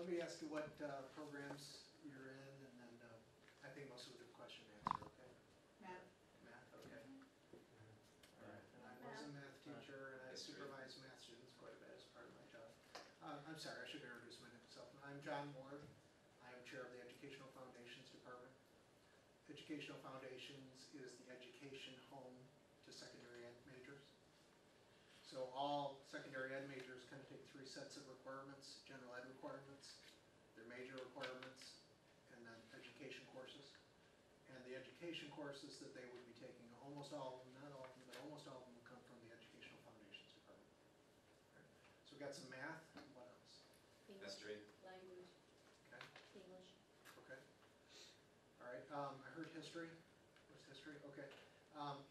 let me ask you what programs you're in, and then I think most of the question and answer, okay? Math. Math, okay. All right, and I was a math teacher, and I supervise math students quite a bit as part of my job. I'm sorry, I should introduce myself. I'm John Moore. I am chair of the Educational Foundations Department. Educational Foundations is the education home to secondary ed majors. So all secondary ed majors kind of take three sets of requirements: general ed requirements, their major requirements, and then education courses. And the education courses that they would be taking, almost all of them, not all of them, but almost all of them will come from the Educational Foundations Department. Right. So we've got some math. What else? History. Language. Okay. English. Okay. All right. I heard history. What's history? Okay.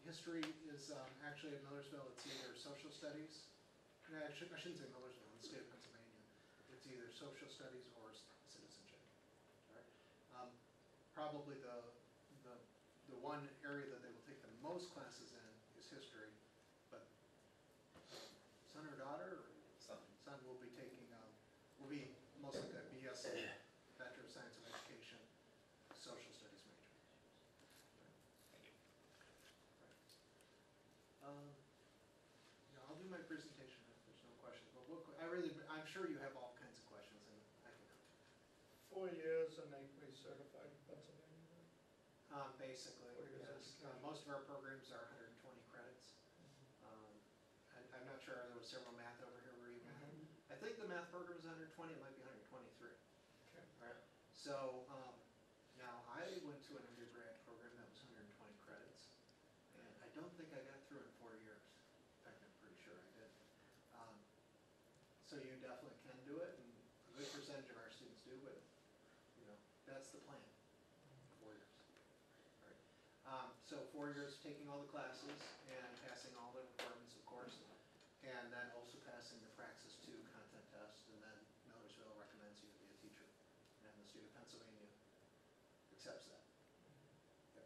History is actually at Millersville. It's either social studies. No, I shouldn't say Millersville. In the state of Pennsylvania, it's either social studies or citizenship. All right. Probably the one area that they will take the most classes in is history, but son or daughter, or son will be taking will be most likely a BS in Bachelor of Science of Education, social studies major. Thank you. Yeah, I'll do my presentation if there's no questions. But I'm sure you have all kinds of questions, and I can help. 4 years and they be certified in Pennsylvania? Basically, 4 years yes. education. Most of our programs are 120 credits. I'm not sure, there was several math over here. Were you math? I think the math program is 120, it might be 123. Okay. All right. So now I went to an undergrad program that was 120 credits, and I don't think I got through in 4 years. In fact, I'm pretty sure I did. So you definitely can do it, and a good percentage of our students do, but that's the plan. 4 years. All right. So 4 years taking all the classes and passing all the requirements, of course, and then also passing the Praxis 2 content test, and then Millersville recommends you to be a teacher, and the state of Pennsylvania accepts that. Yep.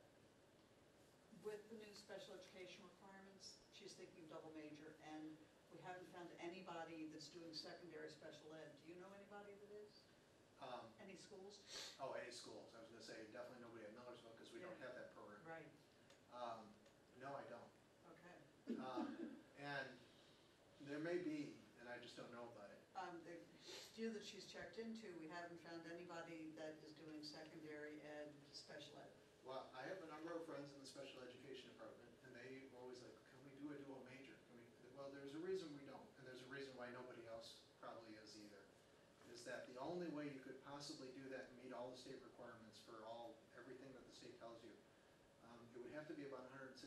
With the new special education requirements, she's thinking of double major, and we haven't found anybody that's doing secondary special ed. Do you know anybody that is? Any schools? Oh, any schools. I was going to say definitely nobody at Millersville because we don't have that program. Right. No, I don't. Okay. And there may be, and I just don't know about it. The few that she's checked into, we haven't found anybody that is doing secondary ed, special ed. Well, I have a number of friends in the special education department, and they always like, can we do a dual major? Well, there's a reason we don't, and there's a reason why nobody else probably is either. Is that the only way you could possibly do that and meet all the state requirements for everything that the state tells you, it would have to be about 160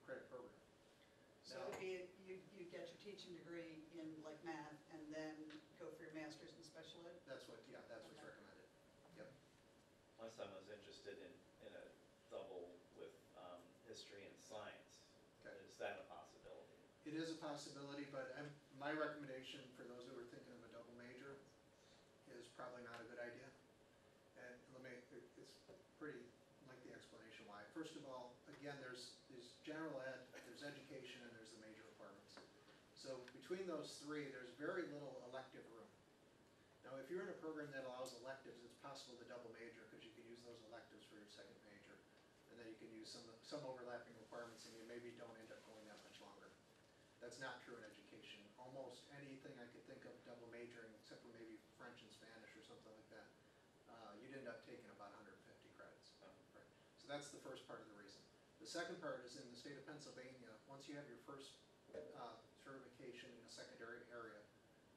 credit program. So it would be, you get your teaching degree in like math and then go for your master's in special ed? That's what's recommended. Yep. My son was interested in a double with history and science. Okay. Is that a possibility? It is a possibility, but my recommendation for those who are thinking of a double major is probably not a good idea. And it's pretty lengthy explanation why. First of all, again, there's general ed, there's education, and there's the major requirements. So between those three, there's very little elective room. Now, if you're in a program that allows electives, it's possible to double major because you can use those electives for your second major. And then you can use some overlapping requirements, and you maybe don't end up going that much longer. That's not true in education. Almost anything I could think of double majoring, except for maybe French and Spanish or something like that, you'd end up taking about 150 credits. Right. So that's the first part of the reason. The second part is in the state of Pennsylvania, once you have your first certification in a secondary area,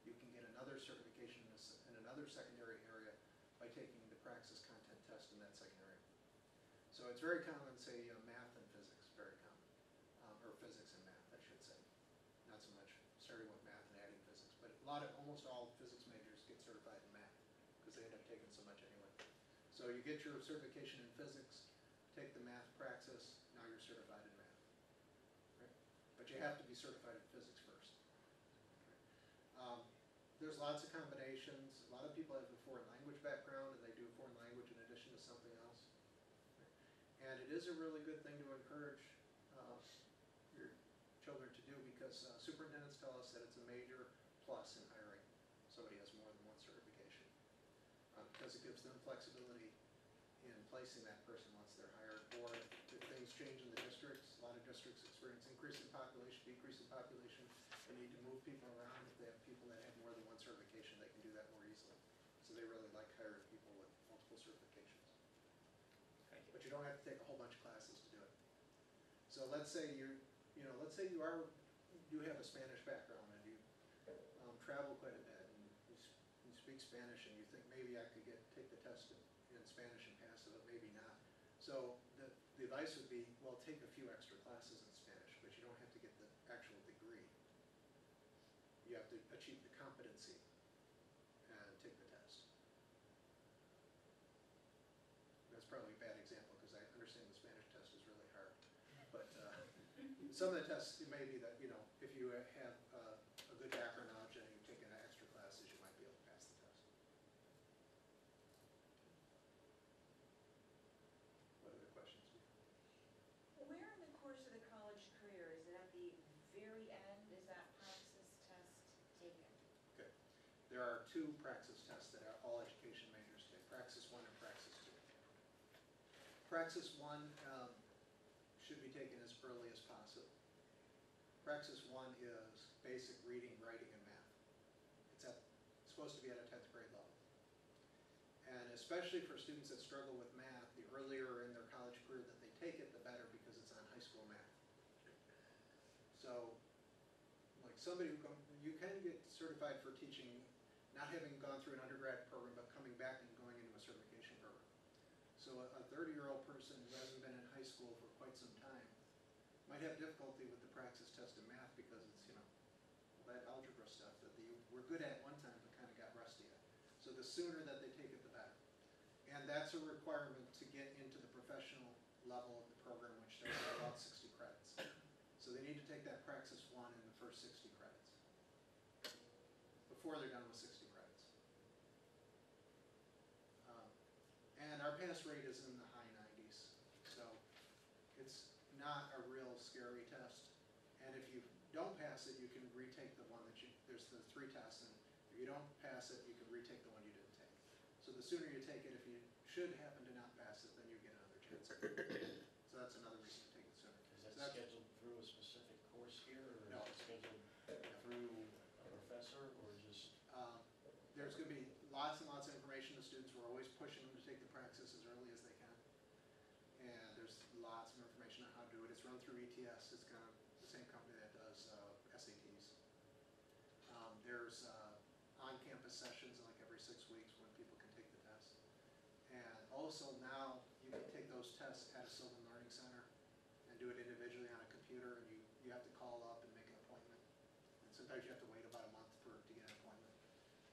you can get another certification in another secondary area by taking the Praxis content test in that second area. So it's very common, say, math and physics, very common, or physics and math, I should say. Not so much starting with math and adding physics, but almost all physics majors get certified in math because they end up taking so much anyway. So you get your certification in physics, take the math Praxis, now you're certified in math. Right? But you have to be certified in physics first. Okay. There's lots of combinations. A lot of people have a foreign language background and they do a foreign language in addition to something else. And it is a really good thing to encourage your children to do because superintendents tell us that it's a major plus in hiring. Somebody has more than one certification. because it gives them flexibility in placing that person once they're hired, or if things change in the districts. A lot of districts experience increase in population, decrease in population, they need to move people around. If they have people that have more than one certification, they can do that more easily. So they really like hiring people with multiple certifications. Thank you. But you don't have to take a whole bunch of classes to do it. So let's say let's say you have a Spanish background and you travel quite a bit and you speak Spanish and you think maybe I could take the test in Spanish and pass it, but maybe not. So the advice would be, well, take a few extra classes in Spanish, but you don't have to get the actual degree. You have to achieve the competency and take the test. That's probably a bad example because I understand the Spanish test is really hard. But some of the tests, it may be that, if you have a good background knowledge and you've taken extra classes, you might be able to pass the test. What other questions do you have? Where in the course of the college career, is it at the very end, is that praxis test taken? Okay. There are two praxis tests that all education majors take, Praxis 1 and Praxis 2. Praxis 1 should be taken as early as possible. Praxis 1 is basic reading, writing, and math. It's supposed to be at a 10th grade level. And especially for students that struggle with math, the earlier in their college career that they take it, the better, because it's on high school math. So, like you can get certified for teaching, not having gone through an undergrad program, but coming back and going into a certification program. So a 30-year-old person who hasn't been in high school for quite some time might have difficulty with the praxis test in math because it's, all that algebra stuff that you were good at one time but kind of got rusty at. So the sooner that they take it, the better. And that's a requirement to get into the professional level of the program, which starts at about 60 credits. So they need to take that Praxis 1 in the first 60 credits before they're done with 60 credits. And our pass rate is in the high 90s, so it's not a real scary test. And if you don't pass it, you can retake the one there's the 3 tests, and if you don't pass it, you can retake the one you didn't take. So the sooner you take it, if you should happen to not pass it, then you get another chance. So that's another reason to take it sooner. Is So that scheduled through a specific course here, or No. is it scheduled through a professor, or just? There's going to be lots and lots of information to students. We're always pushing them to take the praxis as early as they can. And there's lots of information on how to do it. It's run through ETS. It's kind of the same company that does SATs. There's on-campus sessions like every 6 weeks when people can take the test. And also now you can take those tests at a Sylvan Learning Center and do it individually on a computer, and you have to call up and make an appointment. And sometimes you have to wait about a month to get an appointment.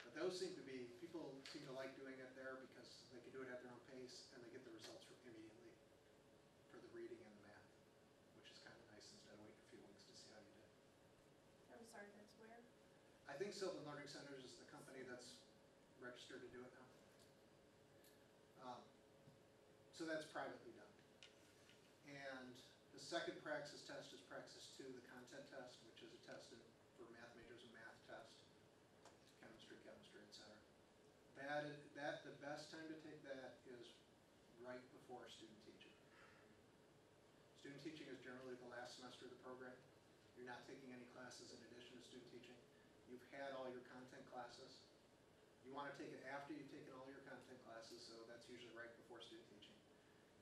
But those people seem to like doing it there because they can do it at their own pace and they get the results immediately for the reading and the math, which is kind of nice instead of waiting a few weeks to see how you did. I'm sorry, that's where? I think Sylvan Learning Centers is the company that's registered to do it now. So that's privately done. And the second praxis test is Praxis 2, the content test, which is a test for math majors, a math test, chemistry, etc. The best time to take that is right before student teaching. Student teaching is generally the last semester of the program. You're not taking any classes in addition to student teaching. You've had all your content classes. You want to take it after you've taken all your content classes, so that's usually right before student teaching.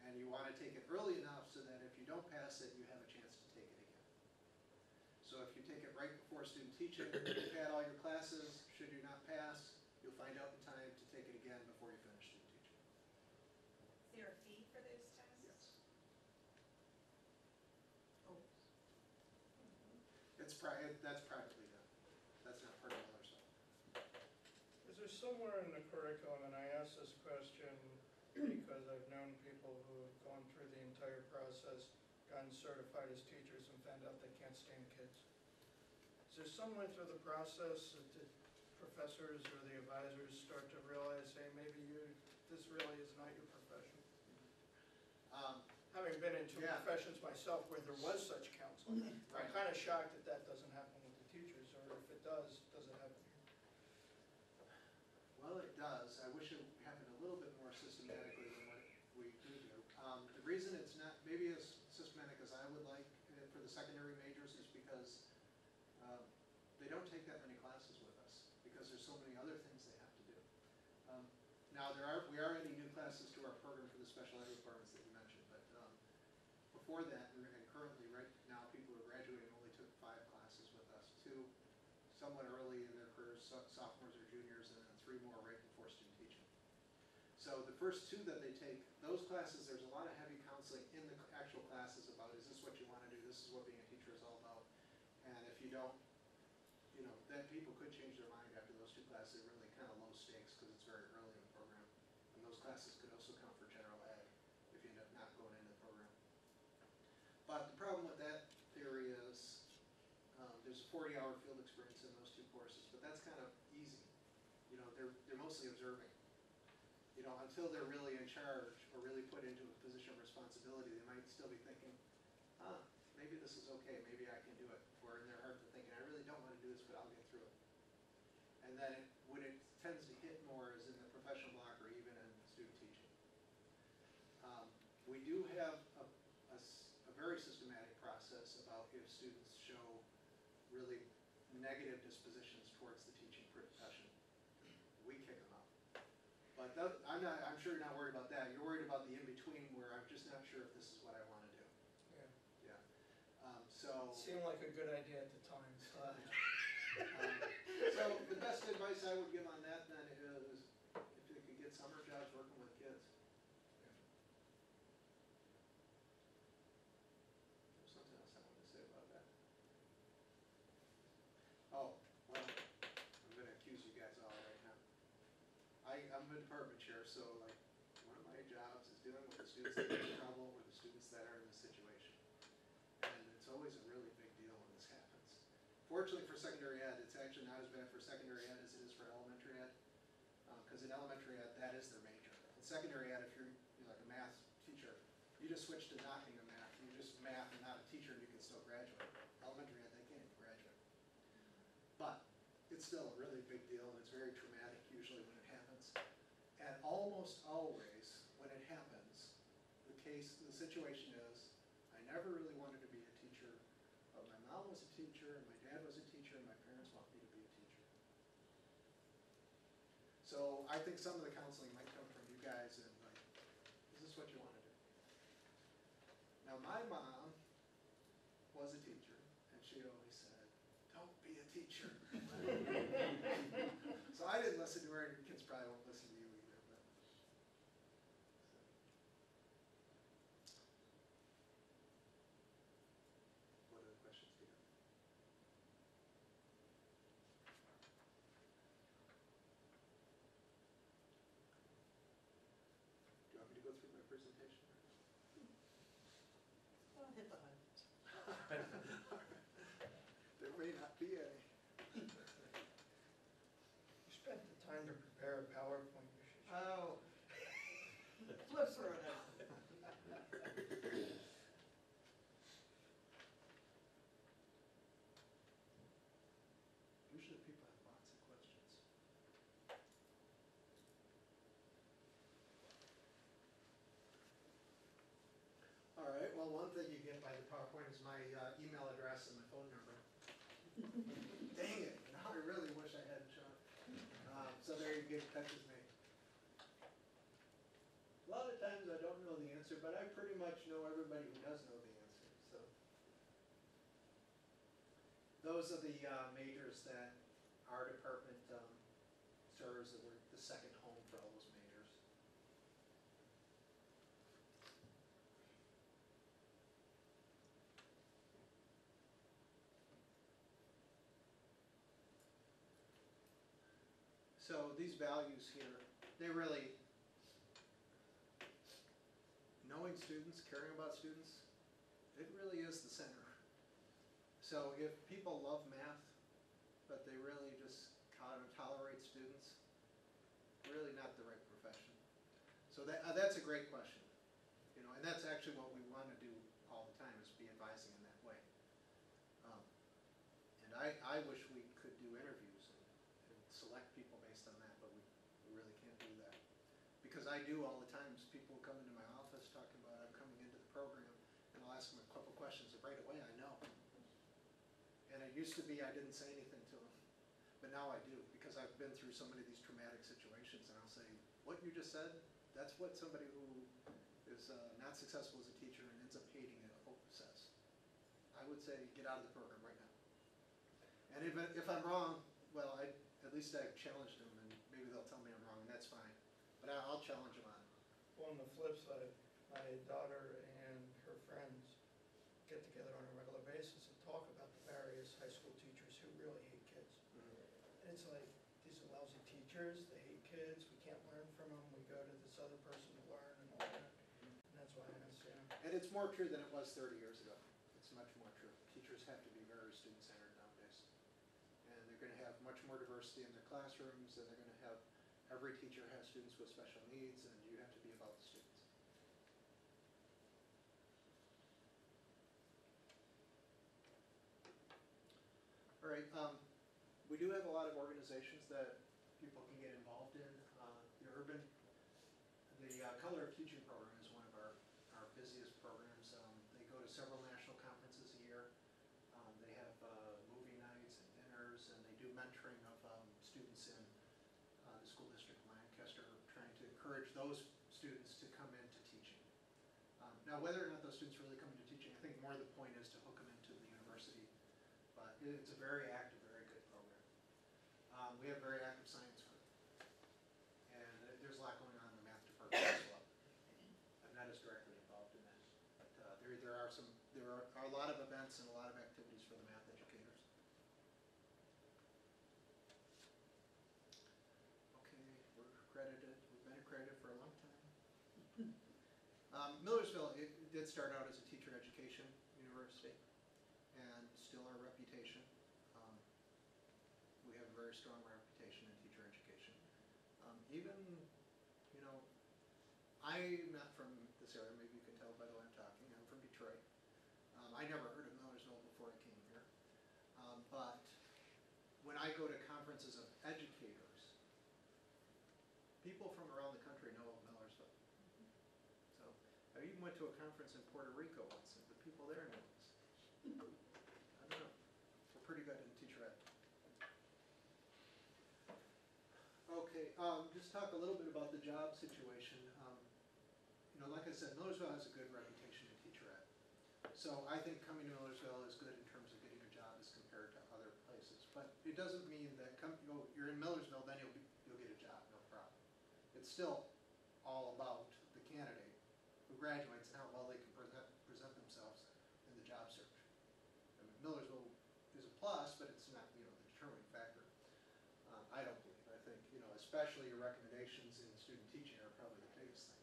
And you want to take it early enough so that if you don't pass it, you have a chance to take it again. So if you take it right before student teaching, you've had all your classes, should you not pass, you'll find out in time to take it again before you finish student teaching. Is there a fee for those tests? Yes. Oh, That's privately done. That's not part of the other stuff. Is there somewhere in the curriculum, and I ask this question because I've known people who have gone through the entire process, gotten certified as teachers, and found out they can't stand kids. Is there somewhere through the process that the professors or the advisors start to realize, hey, maybe this really is not your profession? Having been in 2 Yeah. professions myself where there was such counseling, Right. I'm kind of shocked that doesn't happen with the teachers, or if it does it happen here? Well, it does. I wish it happened a reason it's not maybe as systematic as I would like for the secondary majors is because they don't take that many classes with us because there's so many other things they have to do. Now we are adding new classes to our program for the special ed requirements that you mentioned, but before that and currently right now people who are graduating only took 5 classes with us, 2 somewhat early in their careers, sophomores or juniors, and then 3 more right before student teaching. So the first 2 that they take, those classes, there's a lot of heavy counseling in the actual classes about, is this what you want to do? This is what being a teacher is all about. And if you don't, then people could change their mind after those 2 classes. They're really kind of low stakes because it's very early in the program. And those classes could also count for general ed if you end up not going into the program. But the problem with that theory is there's a 40-hour field experience in those 2 courses, but that's kind of easy. They're mostly observing. Until they're really in charge or really put into a position of responsibility, they might still be thinking, maybe this is okay, maybe I can do it. Or in their heart they're thinking, I really don't want to do this, but I'll get through it. And then when it tends to hit more is in the professional block or even in student teaching. We do have a very systematic process about if students show really negative dispositions towards the teaching profession. We kick them out. But I'm sure you're not worried about that. You're worried about the in-between where I'm just not sure if this is what I want to do. Yeah. So Seemed like a good idea at the time, so. So the best advice I would give on that then is if they could get summer jobs working with kids. There's something else I wanted to say about that. Oh, well, I'm going to accuse you guys all right now. I'm a department chair, so like one of my jobs is dealing with the students that are in trouble or the students that are in this situation. And it's always a really big deal when this happens. Fortunately for secondary ed, it's actually not as bad for secondary ed as it is for elementary ed. Because in elementary ed, that is their major. In secondary ed, if you're like a math teacher, you just switch to not being a math. You're just math and not a teacher and you can still graduate. Elementary ed, they can't even graduate. But it's still a really big deal and it's very traumatic usually when it happens. And almost always when it happens, the situation is, I never really wanted to be a teacher, but my mom was a teacher and my dad was a teacher and my parents want me to be a teacher. So I think some of the counseling might come from you guys and like, is this what you want to do? Now my mom was a teacher and she always said, don't be a teacher. So I didn't listen to her and your kids probably won't listen to you either. But, what other questions do you have? Do you want me to go through my presentation? Well, hit the highlights. There may not be any. You spent the time to prepare a PowerPoint, you should. Oh. Flip through it. Usually people have lots of questions. All right, well, one thing you get by the PowerPoint is my email address and my phone number. Dang it, now I really wish I hadn't shown it. So there you get in touch with me. A lot of times I don't know the answer, but I pretty much know everybody who does know the answer, so. Those are the majors that our department serves, that we're the second home for all those majors. So these values here, they really, knowing students, caring about students, it really is the center. So if people love math, but they really just kind of tolerate students, really not the right profession. So that's a great question. And that's actually what we want to do all the time, is be advising in that way. And I wish we could do interviews and select people based on that, but we really can't do that. Because I do all the time, people come into my office talking about, I'm coming in ask them a couple questions right away, I know. And it used to be I didn't say anything to them, but now I do, because I've been through so many of these traumatic situations, and I'll say, what you just said, that's what somebody who is not successful as a teacher and ends up hating it says. I would say, get out of the program right now. And if I'm wrong, well, at least I've challenged them, and maybe they'll tell me I'm wrong, and that's fine. But I'll challenge them on it. Well, on the flip side, my daughter and her friends get together on a regular basis and talk about the various high school teachers who really hate kids. And it's like, these are lousy teachers, they hate kids, we can't learn from them, we go to this other person to learn and all that. And that's why I asked, And it's more true than it was 30 years ago. It's much more true. Teachers have to be very student-centered nowadays. And they're going to have much more diversity in their classrooms, and they're going to have, every teacher has students with special needs, and you have to be about the students. All right, we do have a lot of organizations that people can get involved in. The Color of Teaching program is one of our busiest programs. They go to several national conferences a year. They have movie nights and dinners, and they do mentoring of students in the school district of Lancaster, trying to encourage those students to come into teaching. Now, whether or not those students really come into teaching, I think more the point is to hook them into the university. But it's a very active, very good program. We have very active science group. And there's a lot going on in the math department as well. I'm not as directly involved in that. But there are a lot of events and a lot of activities for the math educators. Okay, we're accredited. We've been accredited for a long time. Millersville, it did start out as a teacher education university, and still our reputation. We have a very strong reputation in teacher education. Even, I'm not from this area, maybe you can tell by the way I'm talking. I'm from Detroit. I never heard of Millersville before I came here. But when I go to conferences of educators, people from around the country know of Millersville. So I even went to a conference in Puerto Rico once, and the people there know us. I don't know. We're pretty good in teacher ed. Okay, just talk a little bit about the job situation. Like I said, Millersville has a good reputation in teacher ed. So I think coming to Millersville is good in terms of getting a job as compared to other places. But it doesn't mean that you're in Millersville, then you'll get a job, no problem. It's still all about the candidate who graduates and how well they can present themselves in the job search. I mean, Millersville is a plus, but it's not the determining factor. I don't believe. I think especially your recommendations in student teaching are probably the biggest thing.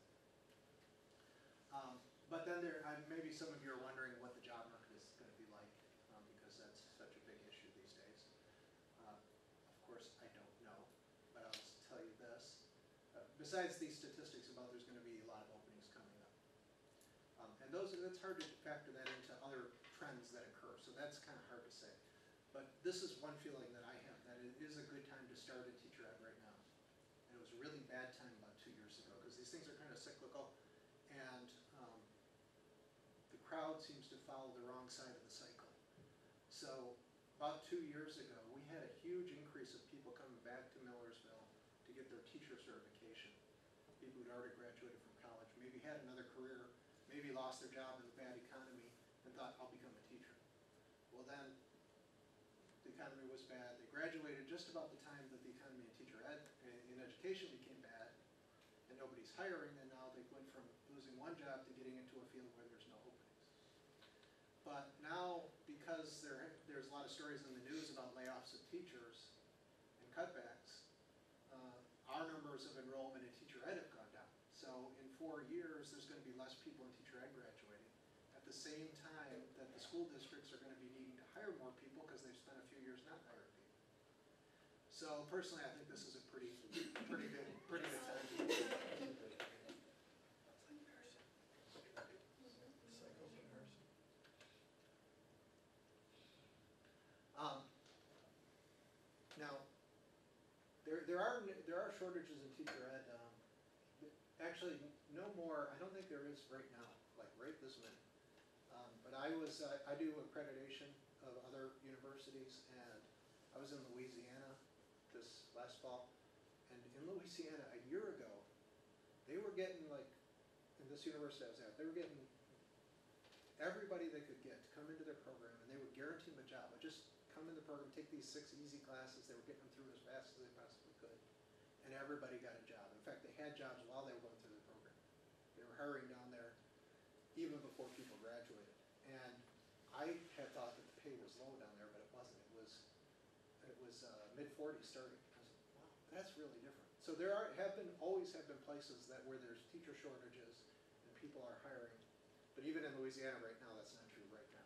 But then maybe some of you are wondering what the job market is going to be like, because that's such a big issue these days. Of course, I don't know, but I'll just tell you this. Besides these statistics about there's going to be a lot of openings coming up. And it's hard to factor that into other trends that occur, so that's kind of hard to say. But this is one feeling that I have, that it is a good time to start in teacher ed right now. And it was a really bad time about 2 years ago, because these things are kind of cyclical, and the crowd seems to follow the wrong side of the cycle. So about 2 years ago, we had a huge increase of people coming back to Millersville to get their teacher certification. People who'd already graduated from college, maybe had another career, maybe lost their job in the bad economy, and thought, I'll become a teacher. Well then, the economy was bad. They graduated just about the time that the economy in education became bad, and nobody's hiring, and now they went from losing one job to getting into a field where there's no openings. But now, because there's a lot of stories in the news about layoffs of teachers and cutbacks, our numbers of enrollment in teacher ed have gone down. So in 4 years, there's going to be less people in teacher ed graduating, at the same time that the school districts are going to be needing to hire more people because they've spent a few years not hiring people. So personally, I think this is a pretty good time to do it. Now, there are shortages in teacher ed. Actually, no more. I don't think there is right now, like right this minute. but I do accreditation of other universities, and I was in Louisiana this last fall, and in Louisiana, a year ago, they were getting like, in this university I was at, they were getting everybody they could get to come into their program, and they would guarantee them a job. But just come in the program, take these 6 easy classes, they were getting them through as fast as they possibly could, and everybody got a job. In fact, they had jobs while they were going through the program. They were hiring down there even before people graduated. And I had thought that the pay was low down there, but it wasn't. It was mid-40s starting. I was like, wow, that's really different. So there always have been places that where there's teacher shortages and people are hiring. But even in Louisiana right now, that's not true right now.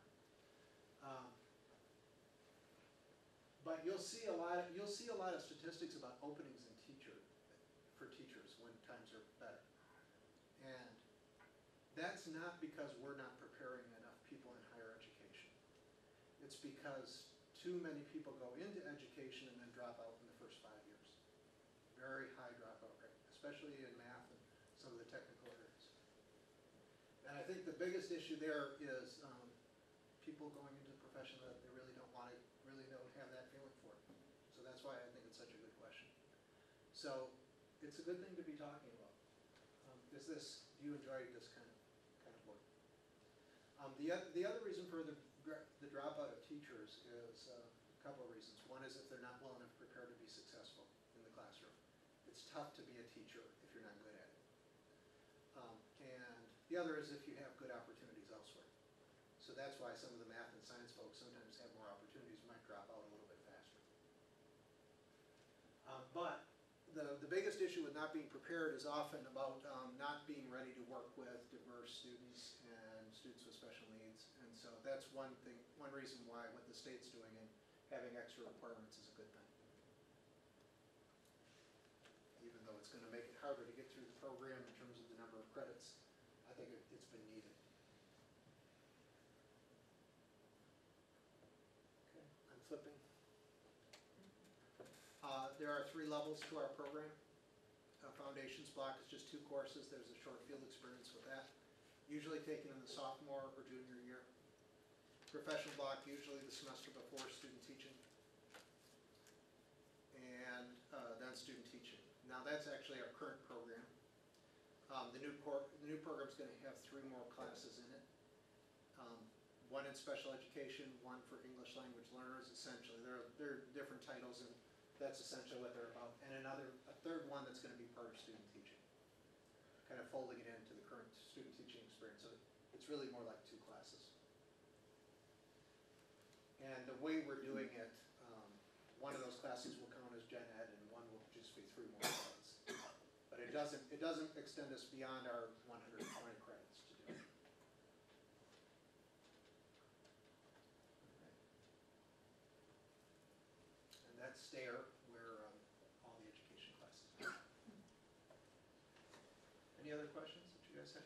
But you'll see a lot of statistics about openings for teachers when times are better. And that's not because we're not preparing enough people in higher education. It's because too many people go into education and then drop out in the first 5 years. Very high dropout rate, especially in math and some of the technical areas. And I think the biggest issue there is people going into a profession that they really don't want to, really don't have that feeling for it. So that's why I think it's such a good question. So it's a good thing to be talking about. Do you enjoy this kind of work? The other reason for the dropout of teachers is a couple of reasons. One is if they're not well enough prepared to be successful in the classroom. It's tough to be a teacher if you're not good at it. And the other is if you have good opportunities elsewhere. So that's why some of the math and science folks sometimes have more opportunities, might drop out a little bit faster. But the biggest issue with not being prepared is often about not being ready to work with diverse students and students with special needs. And so that's one reason why what the state's doing and having extra requirements is a good thing. Even though it's going to make it harder to get through the program in terms of the number of credits, I think it's been needed. Okay, I'm flipping. There are 3 levels to our program. Foundations block is just 2 courses. There's a short field experience with that, usually taken in the sophomore or junior year. Professional block, usually the semester before student teaching. And then student teaching. Now that's actually our current program. The new program is going to have 3 more classes in it. One in special education, one for English language learners, essentially. They're different titles, and that's essentially what they're about. And a third one that's going to be part of student teaching, kind of folding it into the current student teaching experience. So it's really more like 2 classes. And the way we're doing it, one of those classes will count as gen ed, and one will just be 3 more credits. But it doesn't extend us beyond our 120 credits to do it. And that's STAIR, where all the education classes are. Any other questions that you guys have?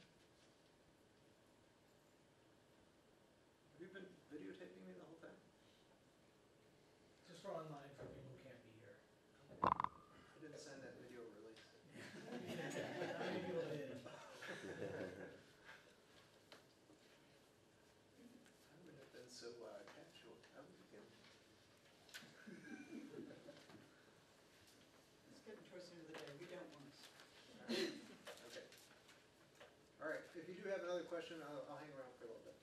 Have you been videotaping me the whole time? Just for online for people who can't be here. I didn't send that video release. How many people did? I would have been so casual. I would begin. It's getting towards the end of the day, we don't want to. Okay. All right, if you do have another question, I'll hang around for a little bit.